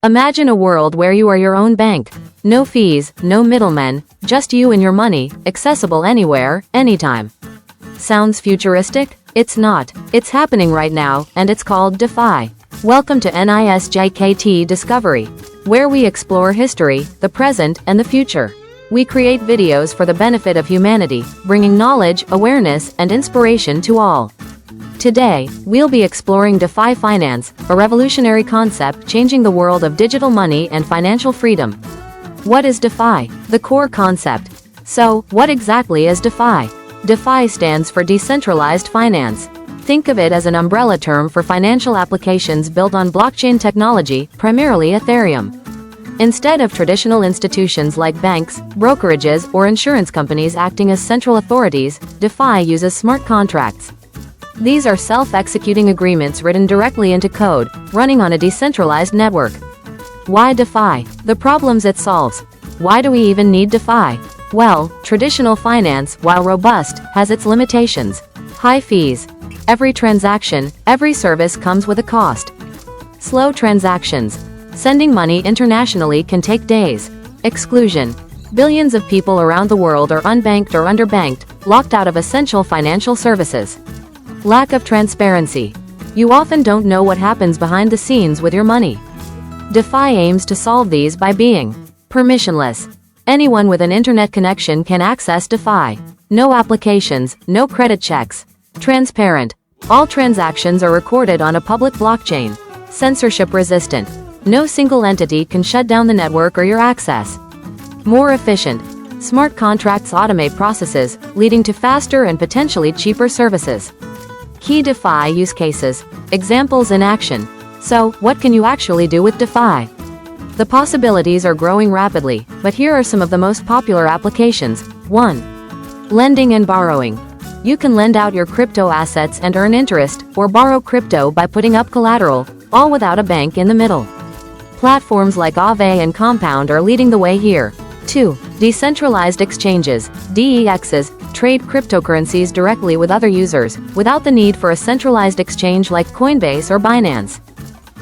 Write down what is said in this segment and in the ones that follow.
Imagine a world where you are your own bank. No fees, no middlemen, just you and your money, accessible anywhere, anytime. Sounds futuristic? It's not. It's happening right now, and it's called DeFi. Welcome to NIS JKT Discovery, where we explore history, the present, and the future. We create videos for the benefit of humanity, bringing knowledge, awareness, and inspiration to all. Today, we'll be exploring DeFi finance, a revolutionary concept changing the world of digital money and financial freedom. What is DeFi? The core concept. So, what exactly is DeFi? DeFi stands for Decentralized Finance. Think of it as an umbrella term for financial applications built on blockchain technology, primarily Ethereum. Instead of traditional institutions like banks, brokerages, or insurance companies acting as central authorities, DeFi uses smart contracts. These are self-executing agreements written directly into code, running on a decentralized network. Why DeFi? The problems it solves. Why do we even need DeFi? Well, traditional finance, while robust, has its limitations. High fees. Every transaction, every service comes with a cost. Slow transactions. Sending money internationally can take days. Exclusion. Billions of people around the world are unbanked or underbanked, locked out of essential financial services. Lack of transparency. You often don't know what happens behind the scenes with your money. DeFi aims to solve these by being permissionless. Anyone with an internet connection can access DeFi. No applications, no credit checks. Transparent. All transactions are recorded on a public blockchain. Censorship resistant. No single entity can shut down the network or your access. More efficient. Smart contracts automate processes, leading to faster and potentially cheaper services. Key DeFi use cases. Examples in action. So, what can you actually do with DeFi? The possibilities are growing rapidly, but here are some of the most popular applications. 1. Lending and borrowing. You can lend out your crypto assets and earn interest, or borrow crypto by putting up collateral, all without a bank in the middle. Platforms like Aave and Compound are leading the way here. 2. Decentralized exchanges, DEXs, trade cryptocurrencies directly with other users, without the need for a centralized exchange like Coinbase or Binance.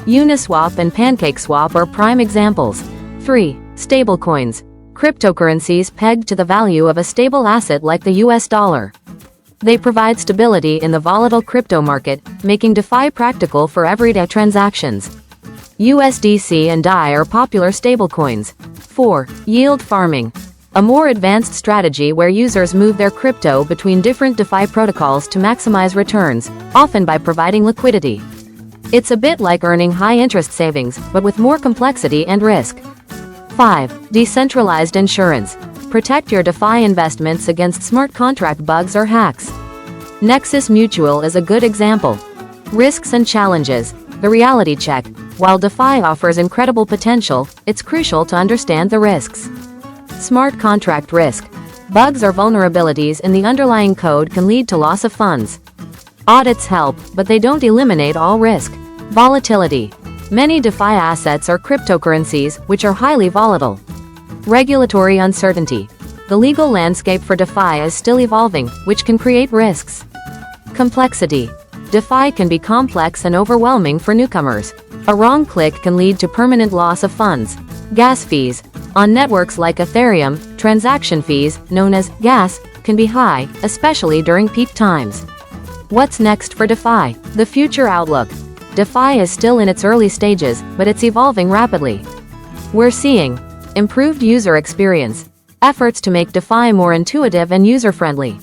Uniswap and PancakeSwap are prime examples. 3. Stablecoins. Cryptocurrencies pegged to the value of a stable asset like the US dollar. They provide stability in the volatile crypto market, making DeFi practical for everyday transactions. USDC and DAI are popular stablecoins. 4. Yield farming. A more advanced strategy where users move their crypto between different DeFi protocols to maximize returns, often by providing liquidity. It's a bit like earning high-interest savings, but with more complexity and risk. 5. Decentralized insurance. Protect your DeFi investments against smart contract bugs or hacks. Nexus Mutual is a good example. Risks and challenges. The reality check. While DeFi offers incredible potential, it's crucial to understand the risks. Smart contract risk. Bugs or vulnerabilities in the underlying code can lead to loss of funds. Audits help, but they don't eliminate all risk. Volatility. Many DeFi assets are cryptocurrencies, which are highly volatile. Regulatory uncertainty. The legal landscape for DeFi is still evolving, which can create risks. Complexity. DeFi can be complex and overwhelming for newcomers. A wrong click can lead to permanent loss of funds. Gas fees. On networks like Ethereum, transaction fees, known as gas, can be high, especially during peak times. What's next for DeFi? The future outlook. DeFi is still in its early stages, but it's evolving rapidly. We're seeing improved user experience, efforts to make DeFi more intuitive and user-friendly.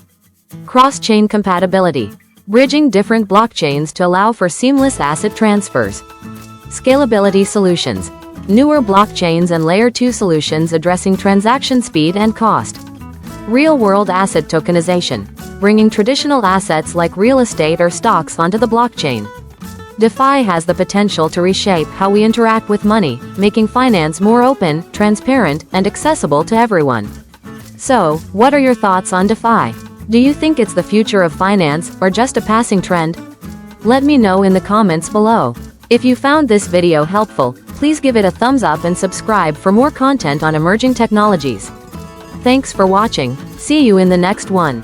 Cross-chain compatibility, bridging different blockchains to allow for seamless asset transfers. Scalability solutions, newer blockchains and Layer 2 solutions addressing transaction speed and cost. Real-world asset tokenization, bringing traditional assets like real estate or stocks onto the blockchain. DeFi has the potential to reshape how we interact with money, making finance more open, transparent, and accessible to everyone. So, what are your thoughts on DeFi? Do you think it's the future of finance, or just a passing trend? Let me know in the comments below. If you found this video helpful, please give it a thumbs up and subscribe for more content on emerging technologies. Thanks for watching. See you in the next one.